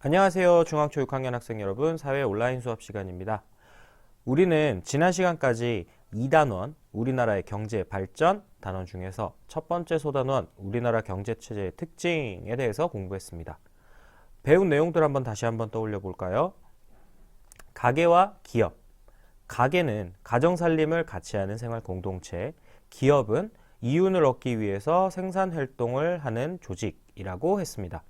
안녕하세요. 중학교 6학년 학생 여러분, 사회 온라인 수업 시간입니다. 우리는 지난 시간까지 2단원, 우리나라의 경제 발전 단원 중에서 첫 번째 소단원, 우리나라 경제체제의 특징에 대해서 공부했습니다. 배운 내용들 다시 한번 떠올려 볼까요? 가계와 기업. 가계는 가정살림을 같이 하는 생활 공동체, 기업은 이윤을 얻기 위해서 생산 활동을 하는 조직이라고 했습니다.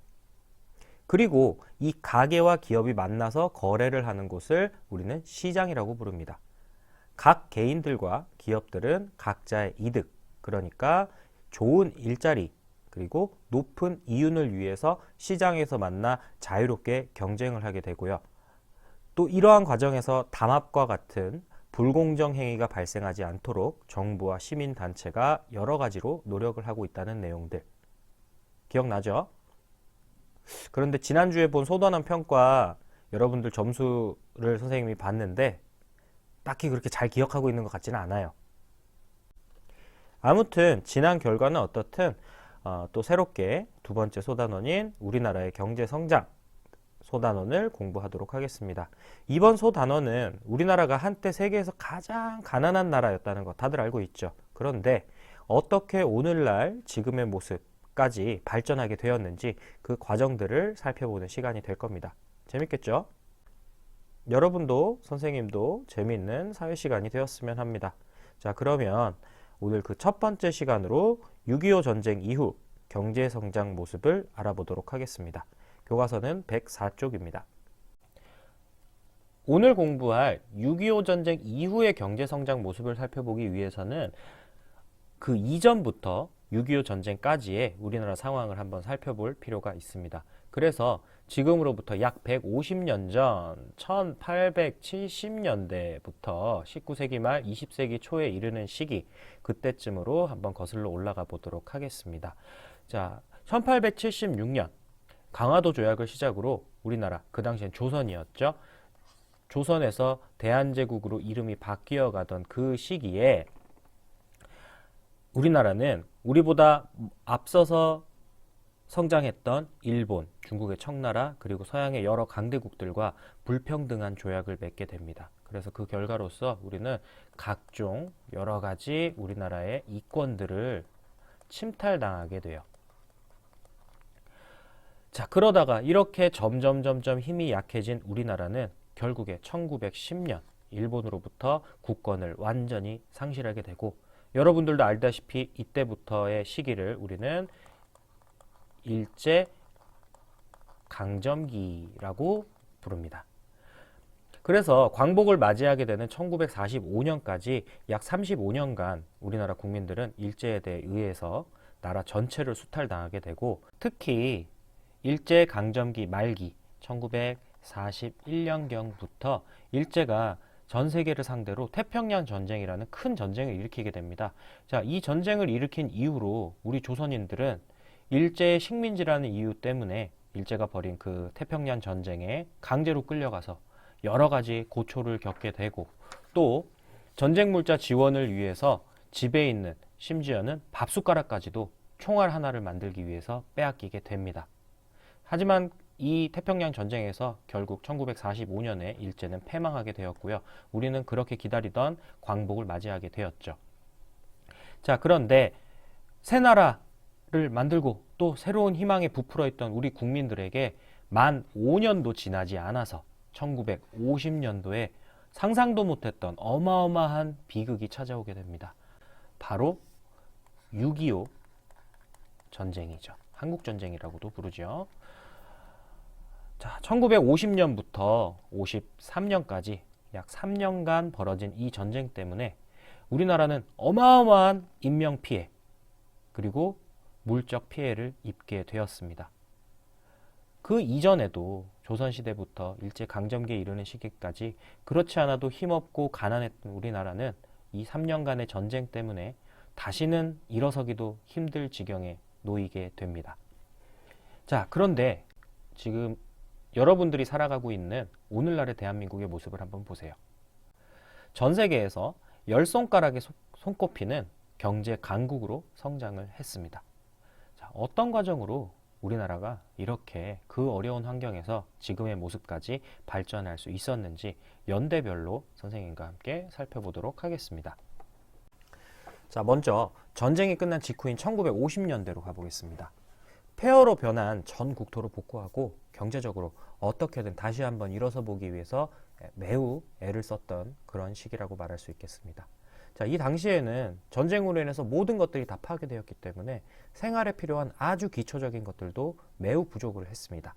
그리고 이 가계와 기업이 만나서 거래를 하는 곳을 우리는 시장이라고 부릅니다. 각 개인들과 기업들은 각자의 이득, 그러니까 좋은 일자리, 그리고 높은 이윤을 위해서 시장에서 만나 자유롭게 경쟁을 하게 되고요. 또 이러한 과정에서 담합과 같은 불공정 행위가 발생하지 않도록 정부와 시민단체가 여러 가지로 노력을 하고 있다는 내용들. 기억나죠? 그런데 지난주에 본 소단원 평가 여러분들 점수를 선생님이 봤는데 딱히 그렇게 잘 기억하고 있는 것 같지는 않아요. 아무튼 지난 결과는 어떻든 또 새롭게 두 번째 소단원인 우리나라의 경제성장 소단원을 공부하도록 하겠습니다. 이번 소단원은 우리나라가 한때 세계에서 가장 가난한 나라였다는 거 다들 알고 있죠. 그런데 어떻게 오늘날 지금의 모습까지 발전하게 되었는지 그 과정들을 살펴보는 시간이 될 겁니다. 재밌겠죠? 여러분도 선생님도 재미있는 사회 시간이 되었으면 합니다. 자, 그러면 오늘 그 첫 번째 시간으로 6.25 전쟁 이후 경제성장 모습을 알아보도록 하겠습니다. 교과서는 104쪽입니다. 오늘 공부할 6.25 전쟁 이후의 경제성장 모습을 살펴보기 위해서는 그 이전부터 6.25 전쟁까지의 우리나라 상황을 한번 살펴볼 필요가 있습니다. 그래서 지금으로부터 약 150년 전 1870년대부터 19세기 말 20세기 초에 이르는 시기, 그때쯤으로 한번 거슬러 올라가 보도록 하겠습니다. 자, 1876년 강화도 조약을 시작으로 우리나라, 그 당시엔 조선이었죠. 조선에서 대한제국으로 이름이 바뀌어 가던 그 시기에 우리나라는 우리보다 앞서서 성장했던 일본, 중국의 청나라, 그리고 서양의 여러 강대국들과 불평등한 조약을 맺게 됩니다. 그래서 그 결과로서 우리는 각종 여러 가지 우리나라의 이권들을 침탈당하게 돼요. 자, 그러다가 이렇게 점점 힘이 약해진 우리나라는 결국에 1910년 일본으로부터 국권을 완전히 상실하게 되고, 여러분들도 알다시피 이때부터의 시기를 우리는 일제 강점기라고 부릅니다. 그래서 광복을 맞이하게 되는 1945년까지 약 35년간 우리나라 국민들은 일제에 대해 의해서 나라 전체를 수탈당하게 되고, 특히 일제 강점기 말기 1941년경부터 일제가 전 세계를 상대로 태평양 전쟁이라는 큰 전쟁을 일으키게 됩니다. 자, 이 전쟁을 일으킨 이후로 우리 조선인들은 일제의 식민지라는 이유 때문에 일제가 벌인 그 태평양 전쟁에 강제로 끌려가서 여러 가지 고초를 겪게 되고, 또 전쟁 물자 지원을 위해서 집에 있는, 심지어는 밥숟가락까지도 총알 하나를 만들기 위해서 빼앗기게 됩니다. 하지만 이 태평양 전쟁에서 결국 1945년에 일제는 패망하게 되었고요. 우리는 그렇게 기다리던 광복을 맞이하게 되었죠. 자, 그런데 새 나라를 만들고 또 새로운 희망에 부풀어 있던 우리 국민들에게 만 5년도 지나지 않아서 1950년도에 상상도 못했던 어마어마한 비극이 찾아오게 됩니다. 바로 6.25 전쟁이죠. 한국전쟁이라고도 부르죠. 자, 1950년부터 53년까지 약 3년간 벌어진 이 전쟁 때문에 우리나라는 어마어마한 인명피해, 그리고 물적 피해를 입게 되었습니다. 그 이전에도 조선시대부터 일제강점기에 이르는 시기까지 그렇지 않아도 힘없고 가난했던 우리나라는 이 3년간의 전쟁 때문에 다시는 일어서기도 힘들 지경에 놓이게 됩니다. 자, 그런데 지금 여러분들이 살아가고 있는 오늘날의 대한민국의 모습을 한번 보세요. 전 세계에서 10손가락에 손꼽히는 경제 강국으로 성장을 했습니다. 자, 어떤 과정으로 우리나라가 이렇게 그 어려운 환경에서 지금의 모습까지 발전할 수 있었는지 연대별로 선생님과 함께 살펴보도록 하겠습니다. 자, 먼저 전쟁이 끝난 직후인 1950년대로 가보겠습니다. 폐허로 변한 전 국토를 복구하고 경제적으로 어떻게든 다시 한번 일어서 보기 위해서 매우 애를 썼던 그런 시기라고 말할 수 있겠습니다. 자, 이 당시에는 전쟁으로 인해서 모든 것들이 다 파괴되었기 때문에 생활에 필요한 아주 기초적인 것들도 매우 부족을 했습니다.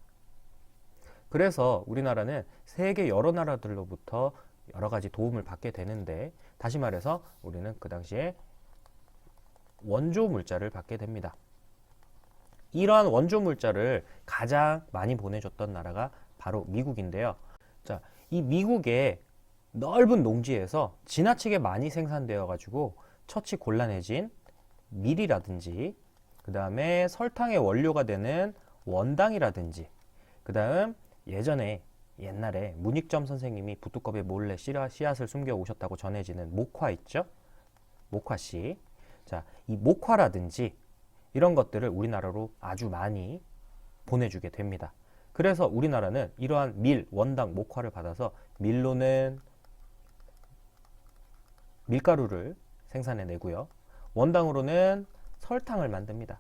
그래서 우리나라는 세계 여러 나라들로부터 여러 가지 도움을 받게 되는데, 다시 말해서 우리는 그 당시에 원조 물자를 받게 됩니다. 이러한 원조 물자를 가장 많이 보내줬던 나라가 바로 미국인데요. 자, 이 미국의 넓은 농지에서 지나치게 많이 생산되어 가지고 처치 곤란해진 밀이라든지, 그 다음에 설탕의 원료가 되는 원당이라든지, 그 다음 옛날에 문익점 선생님이 부뚜껑에 몰래 씨앗을 숨겨 오셨다고 전해지는 목화 있죠? 목화씨. 자, 이 목화라든지 이런 것들을 우리나라로 아주 많이 보내주게 됩니다. 그래서 우리나라는 이러한 밀, 원당, 목화를 받아서 밀로는 밀가루를 생산해내고요. 원당으로는 설탕을 만듭니다.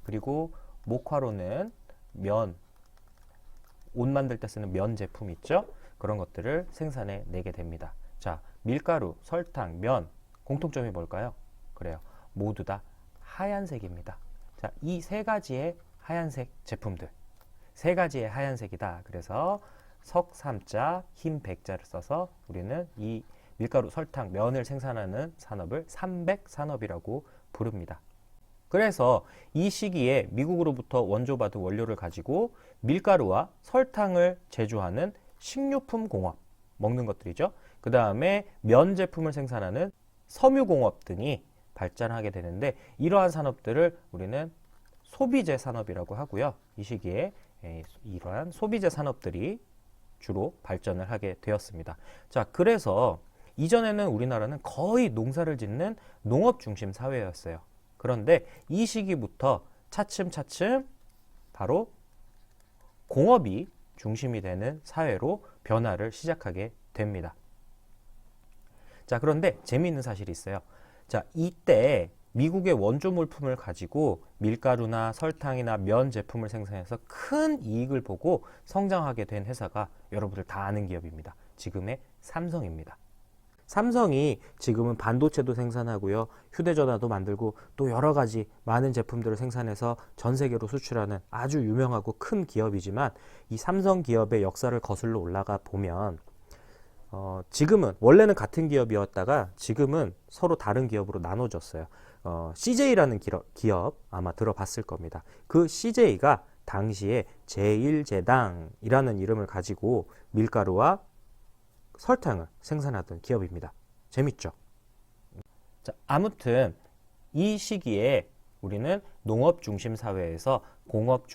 그리고 목화로는 면, 옷 만들 때 쓰는 면 제품 있죠? 그런 것들을 생산해내게 됩니다. 자, 밀가루, 설탕, 면, 공통점이 뭘까요? 그래요. 모두 다 하얀색입니다. 자, 이 세 가지의 하얀색 제품들. 세 가지의 하얀색이다. 그래서 석삼자, 흰백자를 써서 우리는 이 밀가루, 설탕, 면을 생산하는 산업을 삼백산업이라고 부릅니다. 그래서 이 시기에 미국으로부터 원조받은 원료를 가지고 밀가루와 설탕을 제조하는 식료품 공업, 먹는 것들이죠. 그 다음에 면 제품을 생산하는 섬유공업 등이 발전하게 되는데, 이러한 산업들을 우리는 소비재 산업이라고 하고요. 이 시기에 이러한 소비재 산업들이 주로 발전을 하게 되었습니다. 자, 그래서 이전에는 우리나라는 거의 농사를 짓는 농업 중심 사회였어요. 그런데 이 시기부터 차츰차츰 바로 공업이 중심이 되는 사회로 변화를 시작하게 됩니다. 자, 그런데 재미있는 사실이 있어요. 자, 이때 미국의 원조 물품을 가지고 밀가루나 설탕이나 면 제품을 생산해서 큰 이익을 보고 성장하게 된 회사가 여러분들 다 아는 기업입니다. 지금의 삼성입니다. 삼성이 지금은 반도체도 생산하고요, 휴대전화도 만들고 또 여러 가지 많은 제품들을 생산해서 전 세계로 수출하는 아주 유명하고 큰 기업이지만, 이 삼성 기업의 역사를 거슬러 올라가 보면 지금은 원래는 같은 기업이었다가 지금은 서로 다른 기업으로 나눠졌어요. CJ라는 기업 아마 들어봤을 겁니다. 그 CJ가 당시에 제1제당이라는 이름을 가지고 밀가루와 설탕을 생산하던 기업입니다. 재밌죠? 자, 아무튼 이 시기에 우리는 농업 중심 사회에서 공업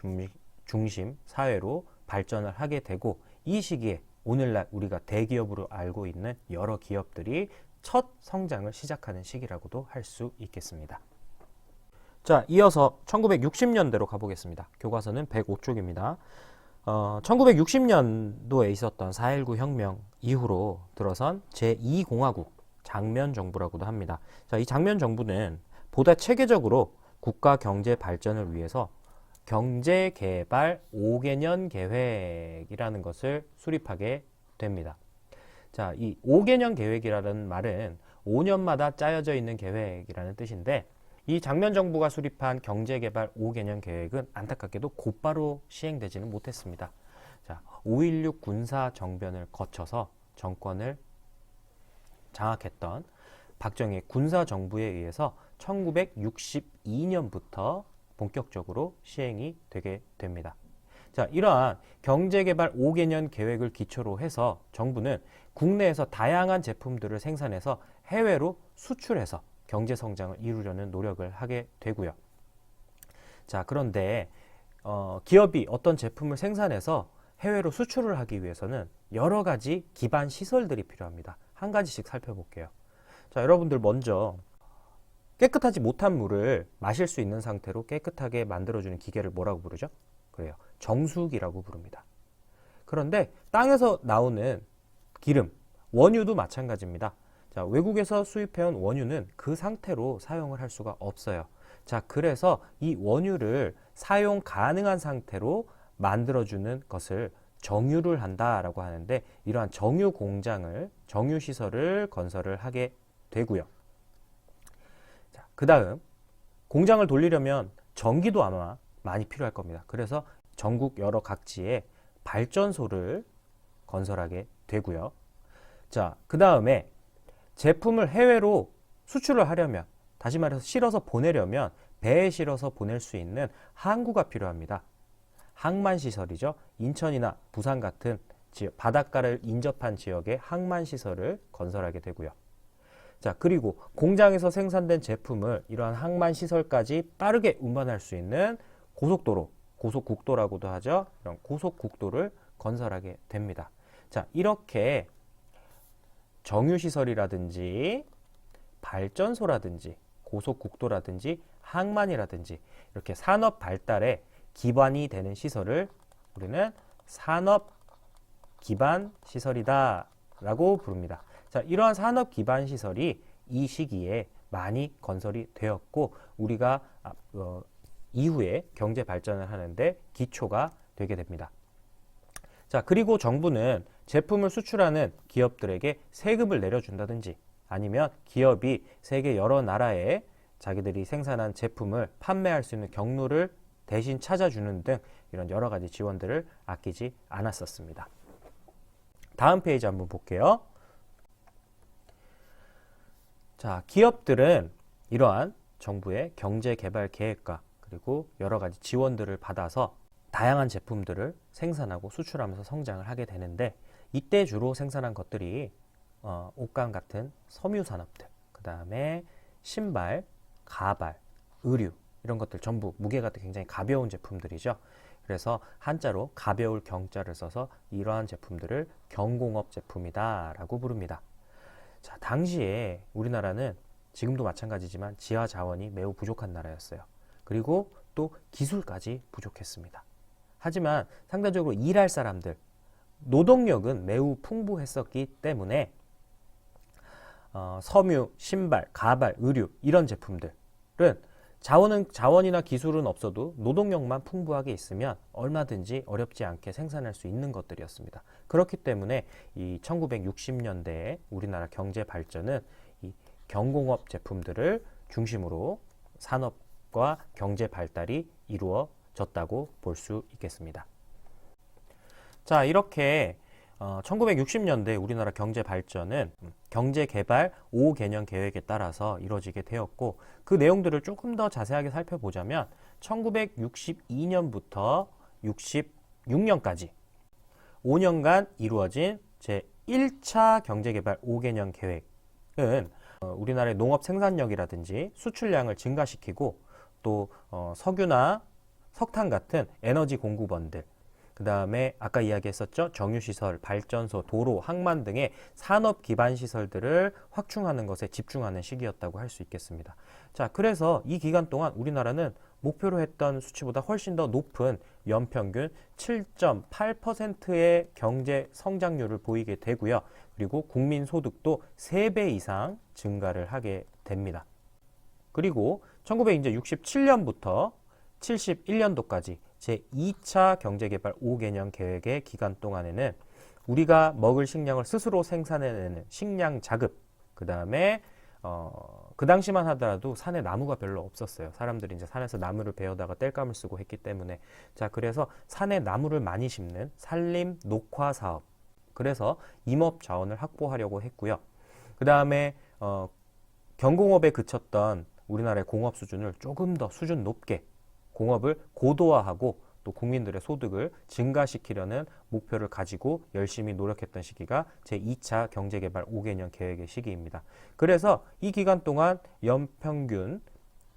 중심 사회로 발전을 하게 되고, 이 시기에 오늘날 우리가 대기업으로 알고 있는 여러 기업들이 첫 성장을 시작하는 시기라고도 할 수 있겠습니다. 자, 이어서 1960년대로 가보겠습니다. 교과서는 105쪽입니다. 1960년도에 있었던 4.19 혁명 이후로 들어선 제2공화국 장면정부라고도 합니다. 자, 이 장면정부는 보다 체계적으로 국가 경제 발전을 위해서 경제개발 5개년 계획이라는 것을 수립하게 됩니다. 자, 이 5개년 계획이라는 말은 5년마다 짜여져 있는 계획이라는 뜻인데, 이 장면정부가 수립한 경제개발 5개년 계획은 안타깝게도 곧바로 시행되지는 못했습니다. 자, 5.16 군사정변을 거쳐서 정권을 장악했던 박정희 군사정부에 의해서 1962년부터 본격적으로 시행이 되게 됩니다. 자, 이러한 경제개발 5개년 계획을 기초로 해서 정부는 국내에서 다양한 제품들을 생산해서 해외로 수출해서 경제 성장을 이루려는 노력을 하게 되고요. 자, 그런데 기업이 어떤 제품을 생산해서 해외로 수출을 하기 위해서는 여러 가지 기반 시설들이 필요합니다. 한 가지씩 살펴볼게요. 자, 여러분들 먼저 깨끗하지 못한 물을 마실 수 있는 상태로 깨끗하게 만들어주는 기계를 뭐라고 부르죠? 그래요. 정수기라고 부릅니다. 그런데 땅에서 나오는 기름, 원유도 마찬가지입니다. 자, 외국에서 수입해온 원유는 그 상태로 사용을 할 수가 없어요. 자, 그래서 이 원유를 사용 가능한 상태로 만들어주는 것을 정유를 한다라고 하는데, 이러한 정유 공장을, 정유 시설을 건설을 하게 되고요. 자, 그 다음 공장을 돌리려면 전기도 아마 많이 필요할 겁니다. 그래서 전국 여러 각지에 발전소를 건설하게 되고요. 자, 그 다음에 제품을 해외로 수출을 하려면, 다시 말해서 실어서 보내려면 배에 실어서 보낼 수 있는 항구가 필요합니다. 항만시설이죠. 인천이나 부산 같은 바닷가를 인접한 지역에 항만시설을 건설하게 되고요. 자, 그리고 공장에서 생산된 제품을 이러한 항만시설까지 빠르게 운반할 수 있는 고속도로, 고속국도라고도 하죠. 이런 고속국도를 건설하게 됩니다. 자, 이렇게 정유시설이라든지 발전소라든지 고속국도라든지 항만이라든지 이렇게 산업 발달에 기반이 되는 시설을 우리는 산업 기반 시설이다 라고 부릅니다. 자, 이러한 산업 기반 시설이 이 시기에 많이 건설이 되었고, 우리가 이후에 경제 발전을 하는데 기초가 되게 됩니다. 자, 그리고 정부는 제품을 수출하는 기업들에게 세금을 내려준다든지, 아니면 기업이 세계 여러 나라에 자기들이 생산한 제품을 판매할 수 있는 경로를 대신 찾아주는 등 이런 여러 가지 지원들을 아끼지 않았었습니다. 다음 페이지 한번 볼게요. 자, 기업들은 이러한 정부의 경제개발 계획과 그리고 여러 가지 지원들을 받아서 다양한 제품들을 생산하고 수출하면서 성장을 하게 되는데, 이때 주로 생산한 것들이 옷감 같은 섬유 산업들, 그 다음에 신발, 가발, 의류, 이런 것들 전부 무게가 굉장히 가벼운 제품들이죠. 그래서 한자로 가벼울 경자를 써서 이러한 제품들을 경공업 제품이다 라고 부릅니다. 자, 당시에 우리나라는 지금도 마찬가지지만 지하 자원이 매우 부족한 나라였어요. 그리고 또 기술까지 부족했습니다. 하지만 상대적으로 일할 사람들, 노동력은 매우 풍부했었기 때문에 섬유, 신발, 가발, 의류 이런 제품들은 자원이나 기술은 없어도 노동력만 풍부하게 있으면 얼마든지 어렵지 않게 생산할 수 있는 것들이었습니다. 그렇기 때문에 이 1960년대에 우리나라 경제 발전은 이 경공업 제품들을 중심으로 산업과 경제 발달이 이루어졌다고 볼 수 있겠습니다. 자, 이렇게 1960년대 우리나라 경제 발전은 경제개발 5개년 계획에 따라서 이루어지게 되었고, 그 내용들을 조금 더 자세하게 살펴보자면 1962년부터 66년까지 5년간 이루어진 제1차 경제개발 5개년 계획은 우리나라의 농업 생산력이라든지 수출량을 증가시키고, 또 석유나 석탄 같은 에너지 공급원들, 그 다음에 아까 이야기했었죠. 정유시설, 발전소, 도로, 항만 등의 산업 기반 시설들을 확충하는 것에 집중하는 시기였다고 할 수 있겠습니다. 자, 그래서 이 기간 동안 우리나라는 목표로 했던 수치보다 훨씬 더 높은 연평균 7.8%의 경제 성장률을 보이게 되고요. 그리고 국민 소득도 3배 이상 증가를 하게 됩니다. 그리고 1967년부터 71년도까지 제2차 경제개발 5개년 계획의 기간 동안에는 우리가 먹을 식량을 스스로 생산해내는 식량 자급, 그 다음에 그 당시만 하더라도 산에 나무가 별로 없었어요. 사람들이 이제 산에서 나무를 베어다가 땔감을 쓰고 했기 때문에. 자, 그래서 산에 나무를 많이 심는 산림 녹화 사업, 그래서 임업 자원을 확보하려고 했고요. 그 다음에 경공업에 그쳤던 우리나라의 공업 수준을 조금 더 수준 높게, 공업을 고도화하고 또 국민들의 소득을 증가시키려는 목표를 가지고 열심히 노력했던 시기가 제2차 경제개발 5개년 계획의 시기입니다. 그래서 이 기간 동안 연평균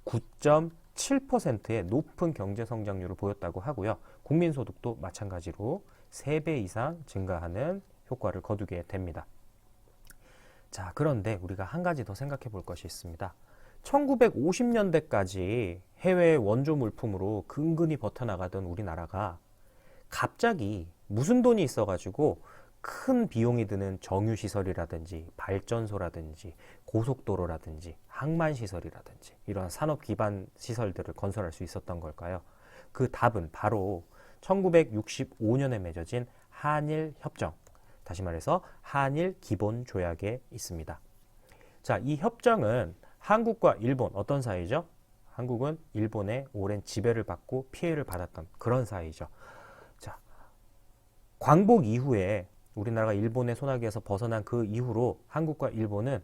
9.7%의 높은 경제 성장률을 보였다고 하고요. 국민 소득도 마찬가지로 3배 이상 증가하는 효과를 거두게 됩니다. 자, 그런데 우리가 한 가지 더 생각해 볼 것이 있습니다. 1950년대까지 해외 원조 물품으로 근근히 버텨나가던 우리나라가 갑자기 무슨 돈이 있어가지고 큰 비용이 드는 정유시설이라든지 발전소라든지 고속도로라든지 항만시설이라든지 이러한 산업 기반 시설들을 건설할 수 있었던 걸까요? 그 답은 바로 1965년에 맺어진 한일협정, 다시 말해서 한일기본조약에 있습니다. 자, 이 협정은 한국과 일본 어떤 사이죠? 한국은 일본의 오랜 지배를 받고 피해를 받았던 그런 사이죠. 자, 광복 이후에 우리나라가 일본의 손아귀에서 벗어난 그 이후로 한국과 일본은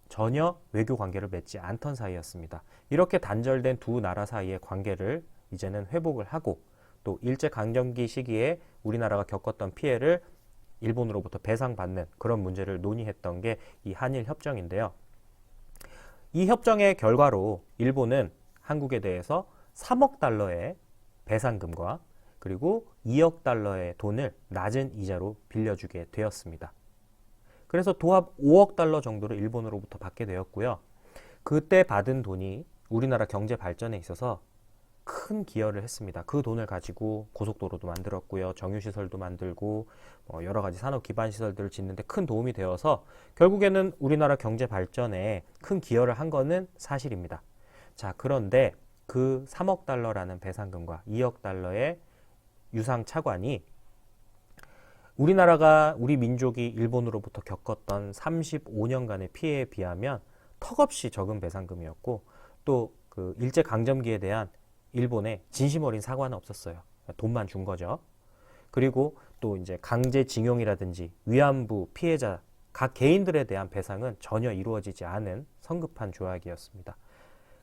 전혀 외교 관계를 맺지 않던 사이였습니다. 이렇게 단절된 두 나라 사이의 관계를 이제는 회복을 하고 또 일제강점기 시기에 우리나라가 겪었던 피해를 일본으로부터 배상받는 그런 문제를 논의했던 게 이 한일협정인데요. 이 협정의 결과로 일본은 한국에 대해서 3억 달러의 배상금과 그리고 2억 달러의 돈을 낮은 이자로 빌려주게 되었습니다. 그래서 도합 5억 달러 정도를 일본으로부터 받게 되었고요. 그때 받은 돈이 우리나라 경제 발전에 있어서 큰 기여를 했습니다. 그 돈을 가지고 고속도로도 만들었고요. 정유시설도 만들고 여러 가지 산업 기반 시설들을 짓는데 큰 도움이 되어서 결국에는 우리나라 경제 발전에 큰 기여를 한 거는 사실입니다. 자, 그런데 그 3억 달러라는 배상금과 2억 달러의 유상 차관이 우리나라가 우리 민족이 일본으로부터 겪었던 35년간의 피해에 비하면 턱없이 적은 배상금이었고 또 그 일제 강점기에 대한 일본의 진심 어린 사과는 없었어요. 돈만 준 거죠. 그리고 또 이제 강제징용이라든지 위안부 피해자 각 개인들에 대한 배상은 전혀 이루어지지 않은 성급한 조약이었습니다.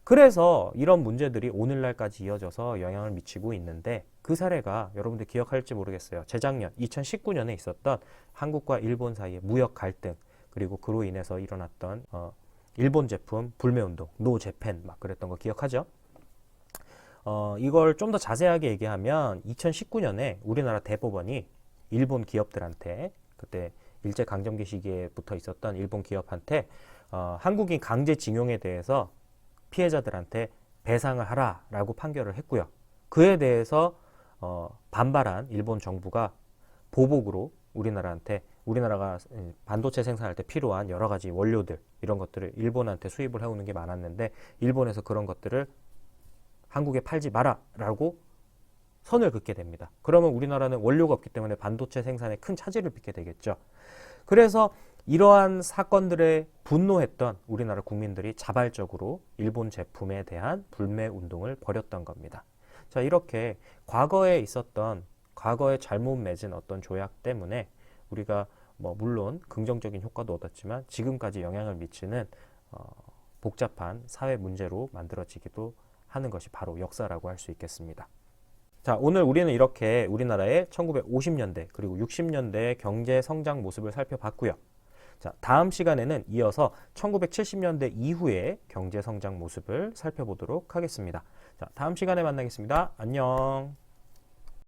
그래서 이런 문제들이 오늘날까지 이어져서 영향을 미치고 있는데 그 사례가 여러분들 기억할지 모르겠어요. 재작년 2019년에 있었던 한국과 일본 사이의 무역 갈등 그리고 그로 인해서 일어났던 일본 제품 불매운동, 노 재팬 막 그랬던 거 기억하죠? 이걸 좀 더 자세하게 얘기하면 2019년에 우리나라 대법원이 일본 기업들한테 그때 일제강점기 시기에 붙어 있었던 일본 기업한테 한국인 강제징용에 대해서 피해자들한테 배상을 하라라고 판결을 했고요. 그에 대해서 반발한 일본 정부가 보복으로 우리나라가 반도체 생산할 때 필요한 여러 가지 원료들 이런 것들을 일본한테 수입을 해오는 게 많았는데 일본에서 그런 것들을 한국에 팔지 마라라고 선을 긋게 됩니다. 그러면 우리나라는 원료가 없기 때문에 반도체 생산에 큰 차질을 빚게 되겠죠. 그래서 이러한 사건들에 분노했던 우리나라 국민들이 자발적으로 일본 제품에 대한 불매 운동을 벌였던 겁니다. 자, 이렇게 과거에 잘못 맺은 어떤 조약 때문에 우리가 물론 긍정적인 효과도 얻었지만 지금까지 영향을 미치는 복잡한 사회 문제로 만들어지기도 하는 것이 바로 역사라고 할 수 있겠습니다. 자, 오늘 우리는 이렇게 우리나라의 1950년대 그리고 60년대의 경제 성장 모습을 살펴봤고요. 자, 다음 시간에는 이어서 1970년대 이후의 경제 성장 모습을 살펴보도록 하겠습니다. 자, 다음 시간에 만나겠습니다. 안녕.